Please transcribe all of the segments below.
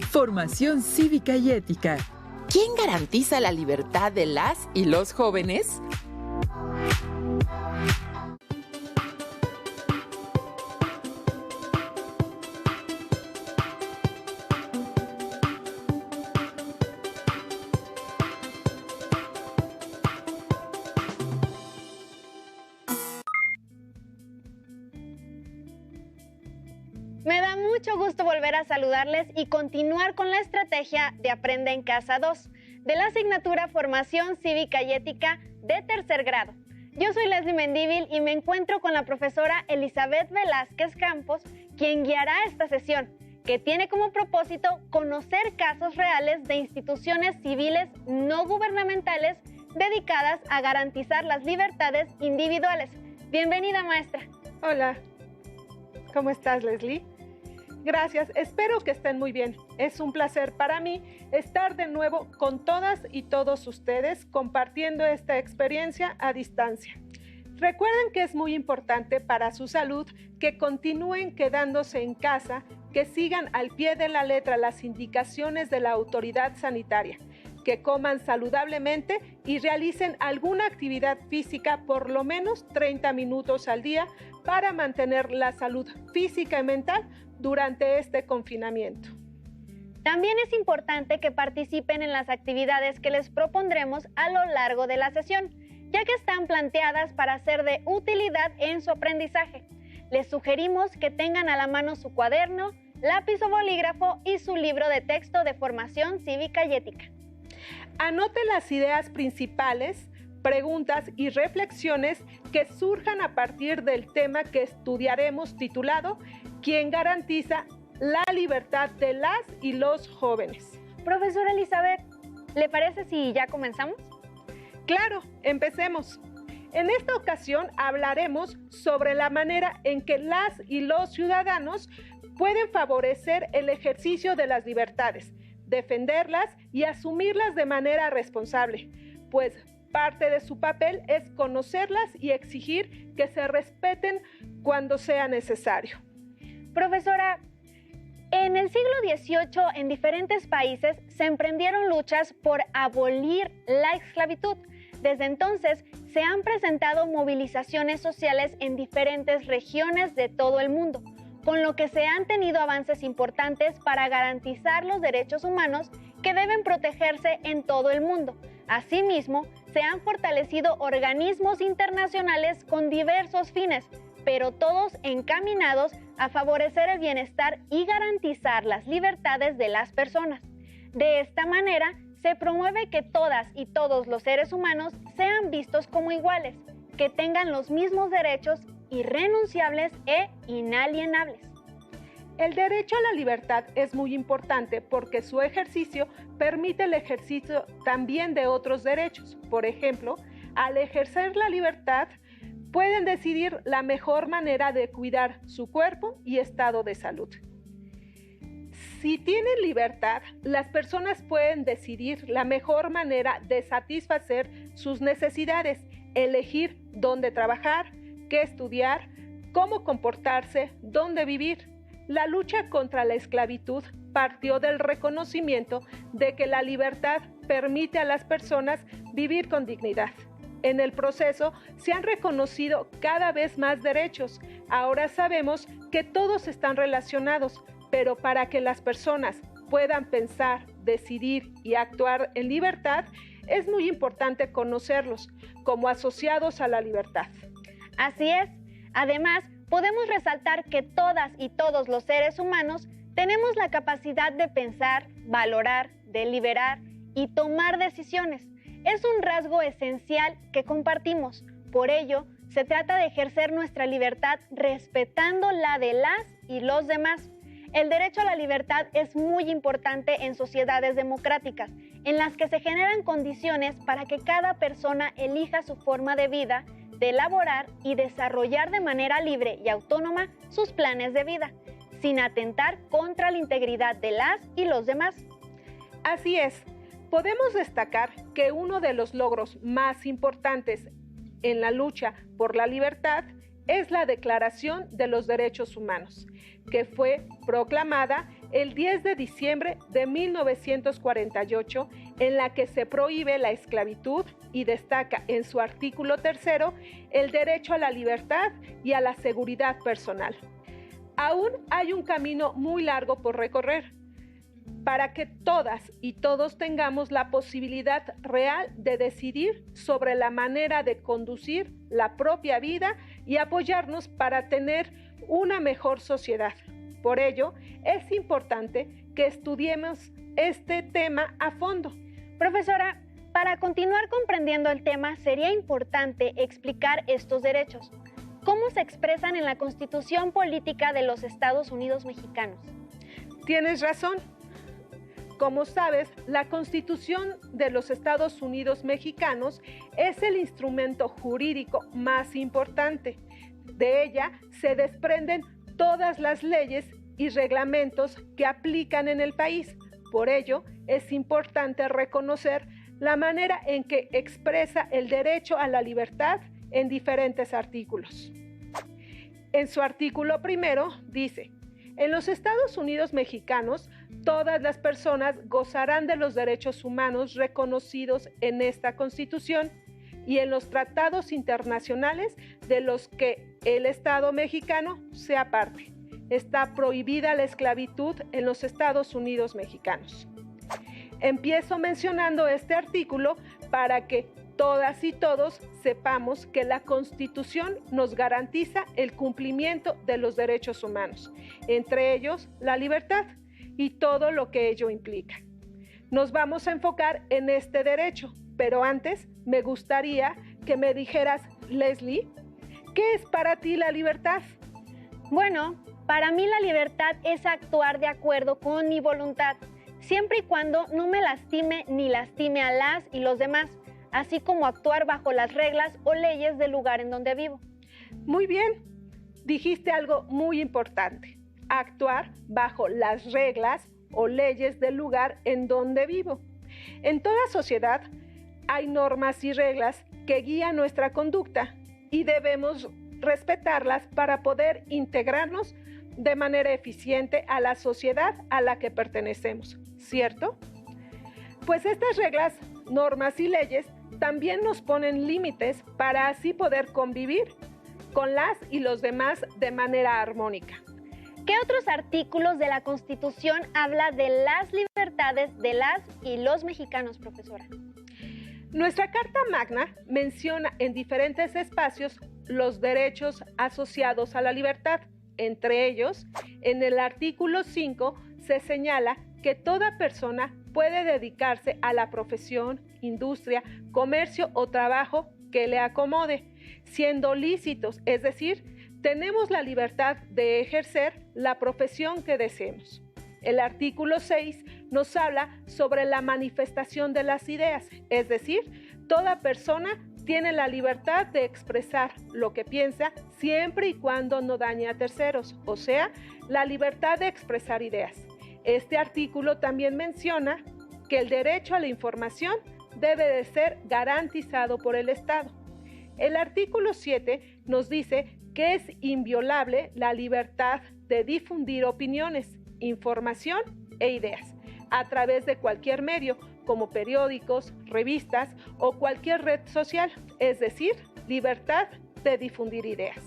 Formación cívica y ética. ¿Quién garantiza la libertad de las y los jóvenes? Me da mucho gusto volver a saludarles y continuar con la estrategia de Aprende en Casa 2, de la asignatura Formación Cívica y Ética de tercer grado. Yo soy Leslie Mendívil y me encuentro con la profesora Elizabeth Velázquez Campos, quien guiará esta sesión, que tiene como propósito conocer casos reales de instituciones civiles no gubernamentales dedicadas a garantizar las libertades individuales. Bienvenida, maestra. Hola, ¿cómo estás, Leslie? Gracias, espero que estén muy bien. Es un placer para mí estar de nuevo con todas y todos ustedes compartiendo esta experiencia a distancia. Recuerden que es muy importante para su salud que continúen quedándose en casa, que sigan al pie de la letra las indicaciones de la autoridad sanitaria, que coman saludablemente y realicen alguna actividad física por lo menos 30 minutos al día para mantener la salud física y mental durante este confinamiento. También es importante que participen en las actividades que les propondremos a lo largo de la sesión, ya que están planteadas para ser de utilidad en su aprendizaje. Les sugerimos que tengan a la mano su cuaderno, lápiz o bolígrafo y su libro de texto de formación cívica y ética. Anote las ideas principales, preguntas y reflexiones que surjan a partir del tema que estudiaremos titulado ¿Quién garantiza la libertad de las y los jóvenes? Profesora Elizabeth, ¿le parece si ya comenzamos? Claro, empecemos. En esta ocasión hablaremos sobre la manera en que las y los ciudadanos pueden favorecer el ejercicio de las libertades, defenderlas y asumirlas de manera responsable, pues parte de su papel es conocerlas y exigir que se respeten cuando sea necesario. Profesora, en el siglo XVIII en diferentes países se emprendieron luchas por abolir la esclavitud. Desde entonces se han presentado movilizaciones sociales en diferentes regiones de todo el mundo, con lo que se han tenido avances importantes para garantizar los derechos humanos que deben protegerse en todo el mundo. Asimismo, se han fortalecido organismos internacionales con diversos fines, pero todos encaminados a favorecer el bienestar y garantizar las libertades de las personas. De esta manera, se promueve que todas y todos los seres humanos sean vistos como iguales, que tengan los mismos derechos irrenunciables e inalienables. El derecho a la libertad es muy importante porque su ejercicio permite el ejercicio también de otros derechos. Por ejemplo, al ejercer la libertad, pueden decidir la mejor manera de cuidar su cuerpo y estado de salud. Si tienen libertad, las personas pueden decidir la mejor manera de satisfacer sus necesidades, elegir dónde trabajar, qué estudiar, cómo comportarse, dónde vivir. La lucha contra la esclavitud partió del reconocimiento de que la libertad permite a las personas vivir con dignidad. En el proceso se han reconocido cada vez más derechos. Ahora sabemos que todos están relacionados, pero para que las personas puedan pensar, decidir y actuar en libertad, es muy importante conocerlos como asociados a la libertad. Así es. Además, podemos resaltar que todas y todos los seres humanos tenemos la capacidad de pensar, valorar, deliberar y tomar decisiones. Es un rasgo esencial que compartimos. Por ello, se trata de ejercer nuestra libertad respetando la de las y los demás. El derecho a la libertad es muy importante en sociedades democráticas, en las que se generan condiciones para que cada persona elija su forma de vida, de elaborar y desarrollar de manera libre y autónoma sus planes de vida, sin atentar contra la integridad de las y los demás. Así es. Podemos destacar que uno de los logros más importantes en la lucha por la libertad es la Declaración de los Derechos Humanos, que fue proclamada el 10 de diciembre de 1948, en la que se prohíbe la esclavitud y destaca en su artículo 3 el derecho a la libertad y a la seguridad personal. Aún hay un camino muy largo por recorrer para que todas y todos tengamos la posibilidad real de decidir sobre la manera de conducir la propia vida y apoyarnos para tener una mejor sociedad. Por ello, es importante que estudiemos este tema a fondo. Profesora, para continuar comprendiendo el tema, sería importante explicar estos derechos. ¿Cómo se expresan en la Constitución Política de los Estados Unidos Mexicanos? Tienes razón. Como sabes, la Constitución de los Estados Unidos Mexicanos es el instrumento jurídico más importante. De ella se desprenden todas las leyes y reglamentos que aplican en el país. Por ello, es importante reconocer la manera en que expresa el derecho a la libertad en diferentes artículos. En su artículo 1 dice: en los Estados Unidos Mexicanos, todas las personas gozarán de los derechos humanos reconocidos en esta Constitución y en los tratados internacionales de los que el Estado mexicano sea parte. Está prohibida la esclavitud en los Estados Unidos Mexicanos. Empiezo mencionando este artículo para que todas y todos sepamos que la Constitución nos garantiza el cumplimiento de los derechos humanos, entre ellos la libertad y todo lo que ello implica. Nos vamos a enfocar en este derecho, pero antes me gustaría que me dijeras, Leslie, ¿qué es para ti la libertad? Bueno, para mí la libertad es actuar de acuerdo con mi voluntad, siempre y cuando no me lastime ni lastime a las y los demás, así como actuar bajo las reglas o leyes del lugar en donde vivo. Muy bien, dijiste algo muy importante, actuar bajo las reglas o leyes del lugar en donde vivo. En toda sociedad hay normas y reglas que guían nuestra conducta y debemos respetarlas para poder integrarnos de manera eficiente a la sociedad a la que pertenecemos, ¿cierto? Pues estas reglas, normas y leyes también nos ponen límites para así poder convivir con las y los demás de manera armónica. ¿Qué otros artículos de la Constitución habla de las libertades de las y los mexicanos, profesora? Nuestra Carta Magna menciona en diferentes espacios los derechos asociados a la libertad. Entre ellos, en el artículo 5 se señala que toda persona puede dedicarse a la profesión, industria, comercio o trabajo que le acomode, siendo lícitos, es decir, tenemos la libertad de ejercer la profesión que deseemos. El artículo 6 nos habla sobre la manifestación de las ideas, es decir, toda persona tiene la libertad de expresar lo que piensa siempre y cuando no dañe a terceros, o sea, la libertad de expresar ideas. Este artículo también menciona que el derecho a la información debe de ser garantizado por el Estado. El artículo 7 nos dice que es inviolable la libertad de difundir opiniones, información e ideas a través de cualquier medio, como periódicos, revistas o cualquier red social, es decir, libertad de difundir ideas.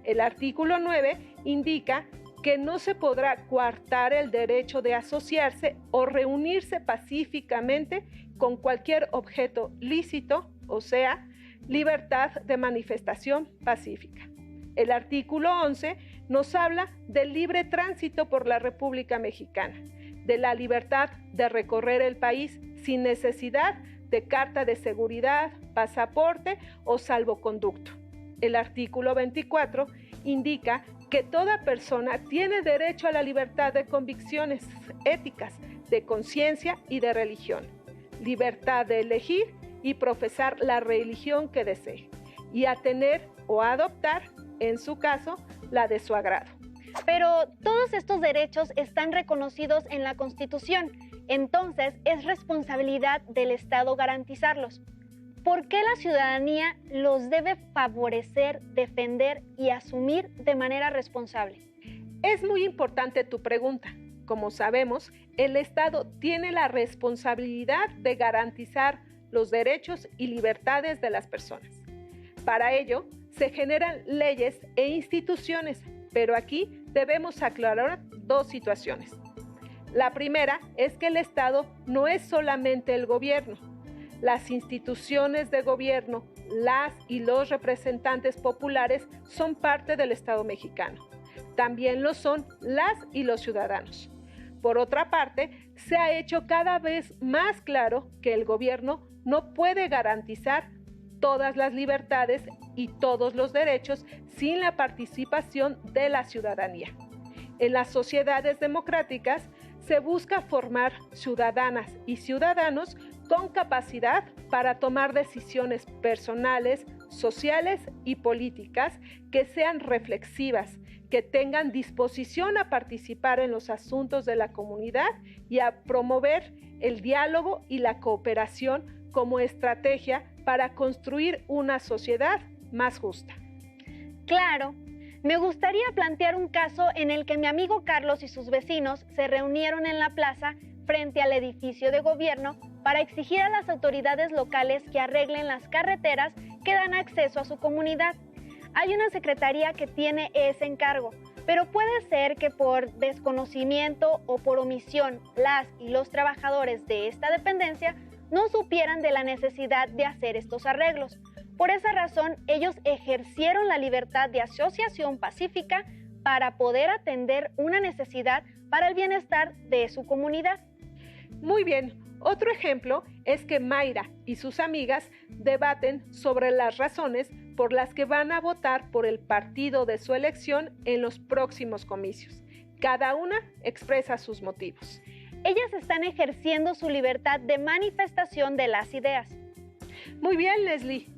El artículo 9 indica que no se podrá coartar el derecho de asociarse o reunirse pacíficamente con cualquier objeto lícito, o sea, libertad de manifestación pacífica. El artículo 11 nos habla del libre tránsito por la República Mexicana, de la libertad de recorrer el país sin necesidad de carta de seguridad, pasaporte o salvoconducto. El artículo 24 indica que toda persona tiene derecho a la libertad de convicciones éticas, de conciencia y de religión, libertad de elegir y profesar la religión que desee, y a tener o adoptar, en su caso, la de su agrado. Pero todos estos derechos están reconocidos en la Constitución, entonces es responsabilidad del Estado garantizarlos. ¿Por qué la ciudadanía los debe favorecer, defender y asumir de manera responsable? Es muy importante tu pregunta. como sabemos, el Estado tiene la responsabilidad de garantizar los derechos y libertades de las personas. Para ello, se generan leyes e instituciones, pero aquí debemos aclarar dos situaciones. La primera es que el Estado no es solamente el gobierno. Las instituciones de gobierno, las y los representantes populares son parte del Estado mexicano. También lo son las y los ciudadanos. Por otra parte, se ha hecho cada vez más claro que el gobierno no puede garantizar todas las libertades y todos los derechos sin la participación de la ciudadanía. En las sociedades democráticas se busca formar ciudadanas y ciudadanos con capacidad para tomar decisiones personales, sociales y políticas que sean reflexivas, que tengan disposición a participar en los asuntos de la comunidad y a promover el diálogo y la cooperación como estrategia para construir una sociedad más justa. Claro, me gustaría plantear un caso en el que mi amigo Carlos y sus vecinos se reunieron en la plaza frente al edificio de gobierno para exigir a las autoridades locales que arreglen las carreteras que dan acceso a su comunidad. Hay una secretaría que tiene ese encargo, pero puede ser que por desconocimiento o por omisión las y los trabajadores de esta dependencia no supieran de la necesidad de hacer estos arreglos. Por esa razón, ellos ejercieron la libertad de asociación pacífica para poder atender una necesidad para el bienestar de su comunidad. Muy bien, otro ejemplo es que Mayra y sus amigas debaten sobre las razones por las que van a votar por el partido de su elección en los próximos comicios. Cada una expresa sus motivos. Ellas están ejerciendo su libertad de manifestación de las ideas. Muy bien, Leslie.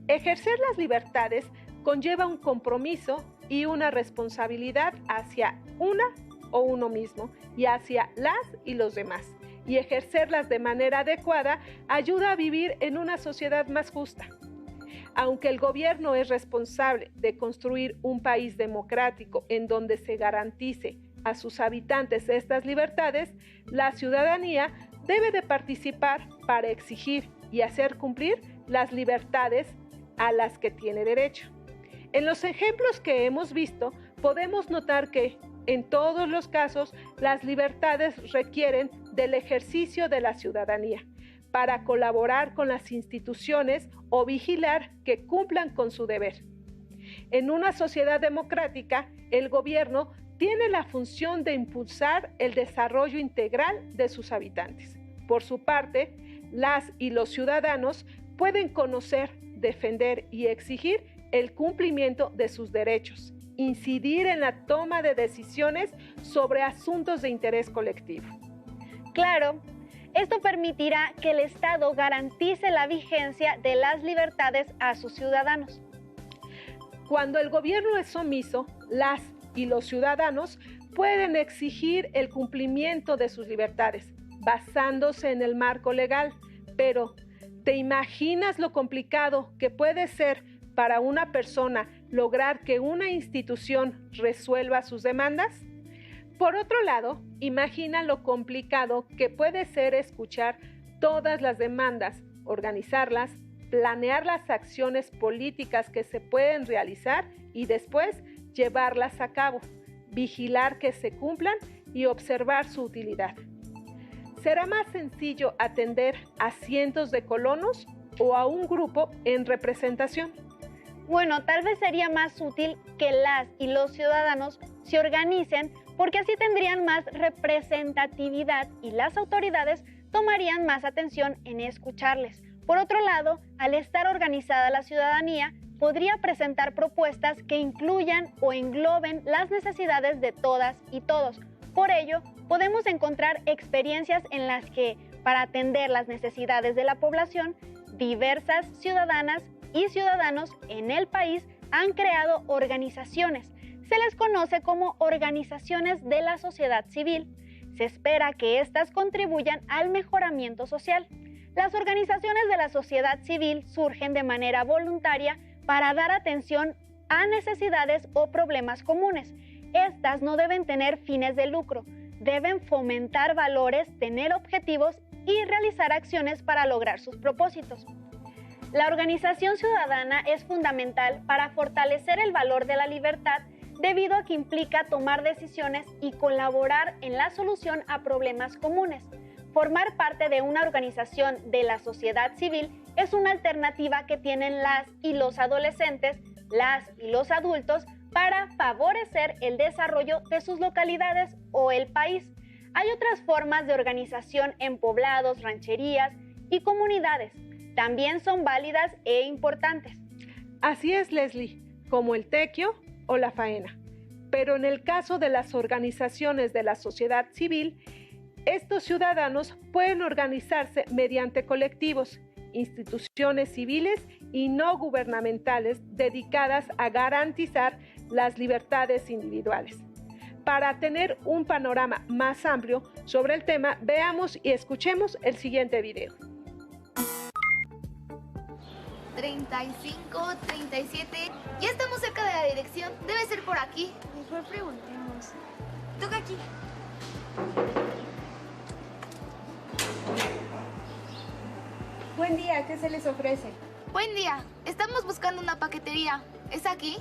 Ejercer las libertades conlleva un compromiso y una responsabilidad hacia una o uno mismo y hacia las y los demás. Y ejercerlas de manera adecuada ayuda a vivir en una sociedad más justa. Aunque el gobierno es responsable de construir un país democrático en donde se garantice a sus habitantes estas libertades, la ciudadanía debe de participar para exigir y hacer cumplir las libertades a las que tiene derecho. En los ejemplos que hemos visto, podemos notar que, en todos los casos, las libertades requieren del ejercicio de la ciudadanía para colaborar con las instituciones o vigilar que cumplan con su deber. En una sociedad democrática, el gobierno tiene la función de impulsar el desarrollo integral de sus habitantes. Por su parte, las y los ciudadanos pueden conocer, defender y exigir el cumplimiento de sus derechos, incidir en la toma de decisiones sobre asuntos de interés colectivo. Claro, esto permitirá que el Estado garantice la vigencia de las libertades a sus ciudadanos. Cuando el gobierno es omiso, las y los ciudadanos pueden exigir el cumplimiento de sus libertades, basándose en el marco legal. Pero, ¿te imaginas lo complicado que puede ser para una persona lograr que una institución resuelva sus demandas? Por otro lado, imagina lo complicado que puede ser escuchar todas las demandas, organizarlas, planear las acciones políticas que se pueden realizar y después llevarlas a cabo, vigilar que se cumplan y observar su utilidad. ¿Será más sencillo atender a cientos de colonos o a un grupo en representación? Bueno, tal vez sería más útil que las y los ciudadanos se organicen porque así tendrían más representatividad y las autoridades tomarían más atención en escucharles. Por otro lado, al estar organizada la ciudadanía, podría presentar propuestas que incluyan o engloben las necesidades de todas y todos. Por ello, podemos encontrar experiencias en las que, para atender las necesidades de la población, diversas ciudadanas y ciudadanos en el país han creado organizaciones. Se les conoce como organizaciones de la sociedad civil. Se espera que éstas contribuyan al mejoramiento social. Las organizaciones de la sociedad civil surgen de manera voluntaria para dar atención a necesidades o problemas comunes. Estas no deben tener fines de lucro, deben fomentar valores, tener objetivos y realizar acciones para lograr sus propósitos. La organización ciudadana es fundamental para fortalecer el valor de la libertad debido a que implica tomar decisiones y colaborar en la solución a problemas comunes. Formar parte de una organización de la sociedad civil es una alternativa que tienen las y los adolescentes, las y los adultos para favorecer el desarrollo de sus localidades o el país. Hay otras formas de organización en poblados, rancherías y comunidades. También son válidas e importantes. Así es, Leslie, como el tequio o la faena. Pero en el caso de las organizaciones de la sociedad civil, estos ciudadanos pueden organizarse mediante colectivos, instituciones civiles y no gubernamentales dedicadas a garantizar las libertades individuales. Para tener un panorama más amplio sobre el tema, veamos y escuchemos el siguiente video. 35, 37. Ya estamos cerca de la dirección. Debe ser por aquí. Mejor preguntemos. Toca aquí. Buen día, ¿qué se les ofrece? Buen día. Estamos buscando una paquetería. ¿Es aquí?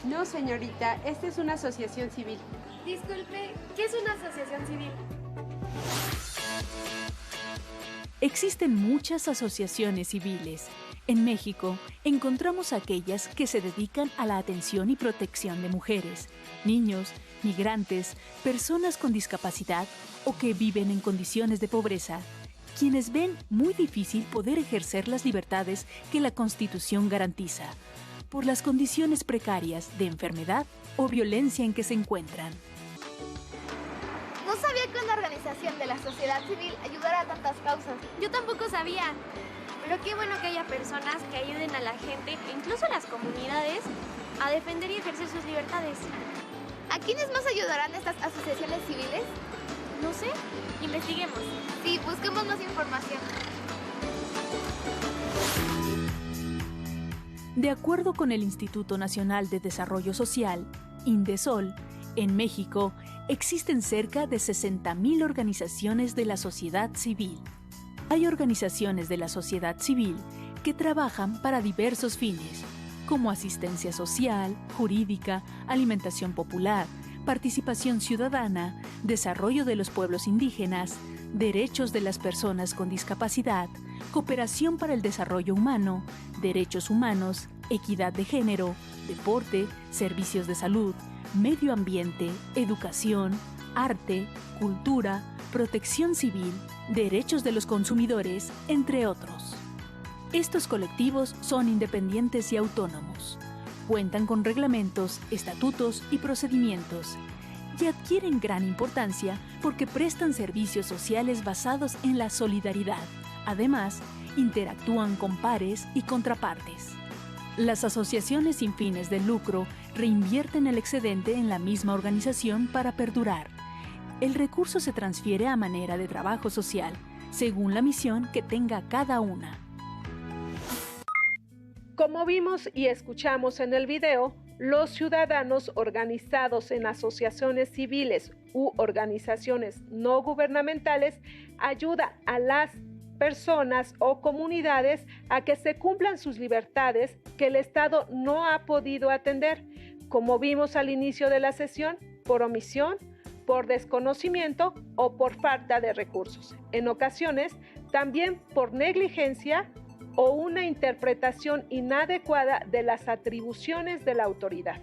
No, señorita, esta es una asociación civil. Disculpe, ¿qué es una asociación civil? Existen muchas asociaciones civiles. En México encontramos aquellas que se dedican a la atención y protección de mujeres, niños, migrantes, personas con discapacidad o que viven en condiciones de pobreza, quienes ven muy difícil poder ejercer las libertades que la Constitución garantiza, por las condiciones precarias de enfermedad o violencia en que se encuentran. No sabía que una organización de la sociedad civil ayudara a tantas causas. Yo tampoco sabía. Pero qué bueno que haya personas que ayuden a la gente, incluso a las comunidades, a defender y ejercer sus libertades. ¿A quiénes más ayudarán estas asociaciones civiles? No sé, investiguemos. Sí, busquemos más información. De acuerdo con el Instituto Nacional de Desarrollo Social, INDESOL, en México existen cerca de 60,000 organizaciones de la sociedad civil. Hay organizaciones de la sociedad civil que trabajan para diversos fines, como asistencia social, jurídica, alimentación popular, participación ciudadana, desarrollo de los pueblos indígenas, derechos de las personas con discapacidad, cooperación para el desarrollo humano, derechos humanos, equidad de género, deporte, servicios de salud, medio ambiente, educación, arte, cultura, protección civil, derechos de los consumidores, entre otros. Estos colectivos son independientes y autónomos. Cuentan con reglamentos, estatutos y procedimientos y adquieren gran importancia porque prestan servicios sociales basados en la solidaridad. Además, interactúan con pares y contrapartes. Las asociaciones sin fines de lucro reinvierten el excedente en la misma organización para perdurar. El recurso se transfiere a manera de trabajo social, según la misión que tenga cada una. Como vimos y escuchamos en el video, los ciudadanos organizados en asociaciones civiles u organizaciones no gubernamentales ayudan a las personas o comunidades a que se cumplan sus libertades que el Estado no ha podido atender, como vimos al inicio de la sesión, por omisión, por desconocimiento o por falta de recursos. En ocasiones, también por negligencia o una interpretación inadecuada de las atribuciones de la autoridad.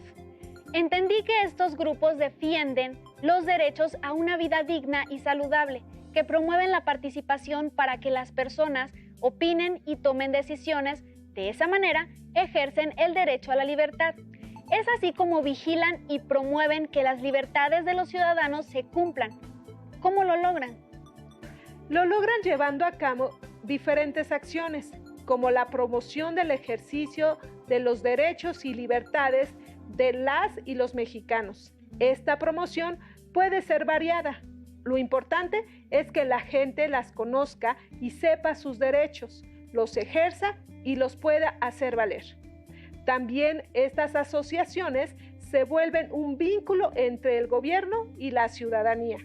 Entendí que estos grupos defienden los derechos a una vida digna y saludable, que promueven la participación para que las personas opinen y tomen decisiones. De esa manera, ejercen el derecho a la libertad. Es así como vigilan y promueven que las libertades de los ciudadanos se cumplan. ¿Cómo lo logran? Lo logran llevando a cabo diferentes acciones, como la promoción del ejercicio de los derechos y libertades de las y los mexicanos. Esta promoción puede ser variada. Lo importante es que la gente las conozca y sepa sus derechos, los ejerza y los pueda hacer valer. También estas asociaciones se vuelven un vínculo entre el gobierno y la ciudadanía.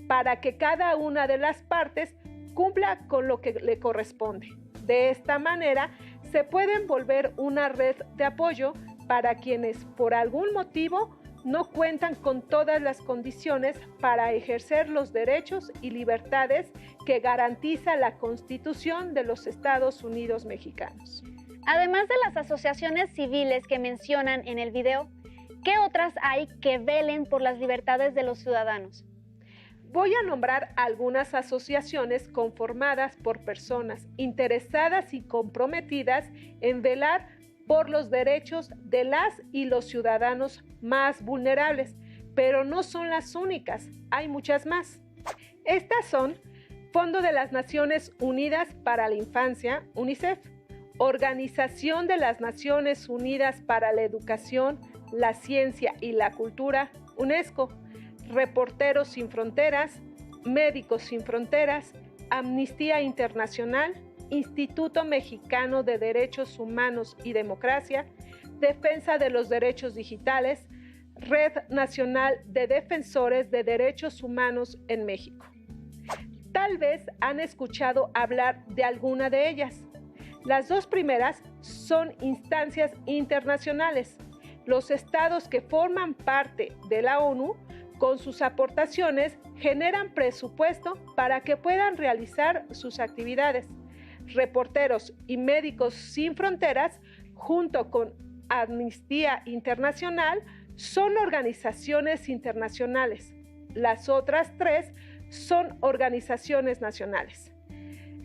para que cada una de las partes cumpla con lo que le corresponde. De esta manera, se pueden volver una red de apoyo para quienes por algún motivo no cuentan con todas las condiciones para ejercer los derechos y libertades que garantiza la Constitución de los Estados Unidos mexicanos. Además de las asociaciones civiles que mencionan en el video, ¿qué otras hay que velen por las libertades de los ciudadanos? Voy a nombrar algunas asociaciones conformadas por personas interesadas y comprometidas en velar por los derechos de las y los ciudadanos más vulnerables, pero no son las únicas, hay muchas más. Estas son Fondo de las Naciones Unidas para la Infancia, UNICEF, Organización de las Naciones Unidas para la Educación, la Ciencia y la Cultura, UNESCO, Reporteros Sin Fronteras, Médicos Sin Fronteras, Amnistía Internacional, Instituto Mexicano de Derechos Humanos y Democracia, Defensa de los Derechos Digitales, Red Nacional de Defensores de Derechos Humanos en México. Tal vez han escuchado hablar de alguna de ellas. Las dos primeras son instancias internacionales. Los estados que forman parte de la ONU, con sus aportaciones, generan presupuesto para que puedan realizar sus actividades. Reporteros y Médicos Sin Fronteras, junto con Amnistía Internacional, son organizaciones internacionales. Las otras tres son organizaciones nacionales.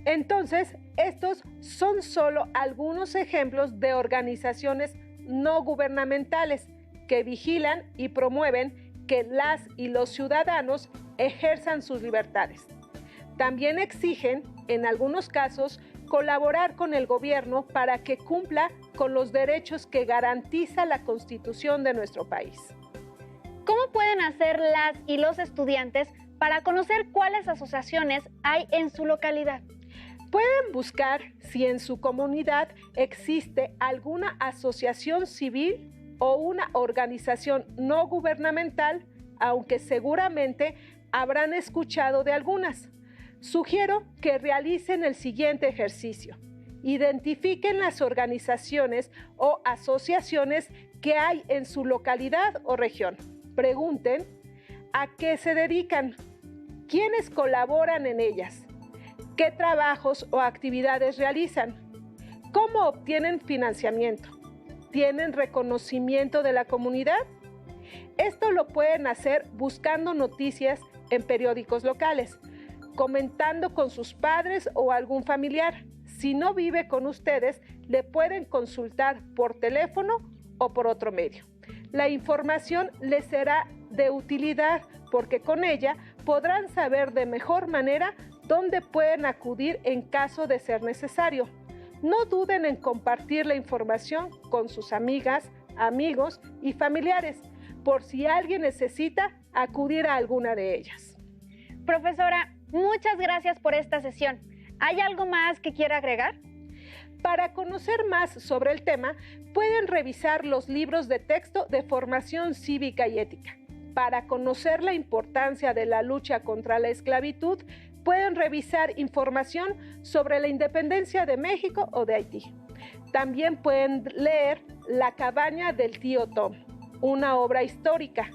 Entonces, estos son solo algunos ejemplos de organizaciones no gubernamentales que vigilan y promueven que las y los ciudadanos ejerzan sus libertades. También exigen, en algunos casos, colaborar con el gobierno para que cumpla con los derechos que garantiza la Constitución de nuestro país. ¿Cómo pueden hacer las y los estudiantes para conocer cuáles asociaciones hay en su localidad? Pueden buscar si en su comunidad existe alguna asociación civil o una organización no gubernamental, aunque seguramente habrán escuchado de algunas. Sugiero que realicen el siguiente ejercicio. Identifiquen las organizaciones o asociaciones que hay en su localidad o región. Pregunten a qué se dedican, quiénes colaboran en ellas, qué trabajos o actividades realizan, cómo obtienen financiamiento, ¿tienen reconocimiento de la comunidad? Esto lo pueden hacer buscando noticias en periódicos locales, comentando con sus padres o algún familiar. Si no vive con ustedes, le pueden consultar por teléfono o por otro medio. La información les será de utilidad porque con ella podrán saber de mejor manera dónde pueden acudir en caso de ser necesario. No duden en compartir la información con sus amigas, amigos y familiares, por si alguien necesita acudir a alguna de ellas. Profesora, muchas gracias por esta sesión. ¿Hay algo más que quiera agregar? Para conocer más sobre el tema, pueden revisar los libros de texto de formación cívica y ética. Para conocer la importancia de la lucha contra la esclavitud, pueden revisar información sobre la independencia de México o de Haití. También pueden leer La cabaña del tío Tom, una obra histórica.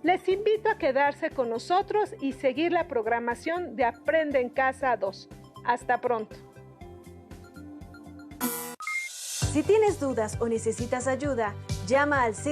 Les invito a quedarse con nosotros y seguir la programación de Aprende en Casa 2. Hasta pronto. Si tienes dudas o necesitas ayuda, llama al Centro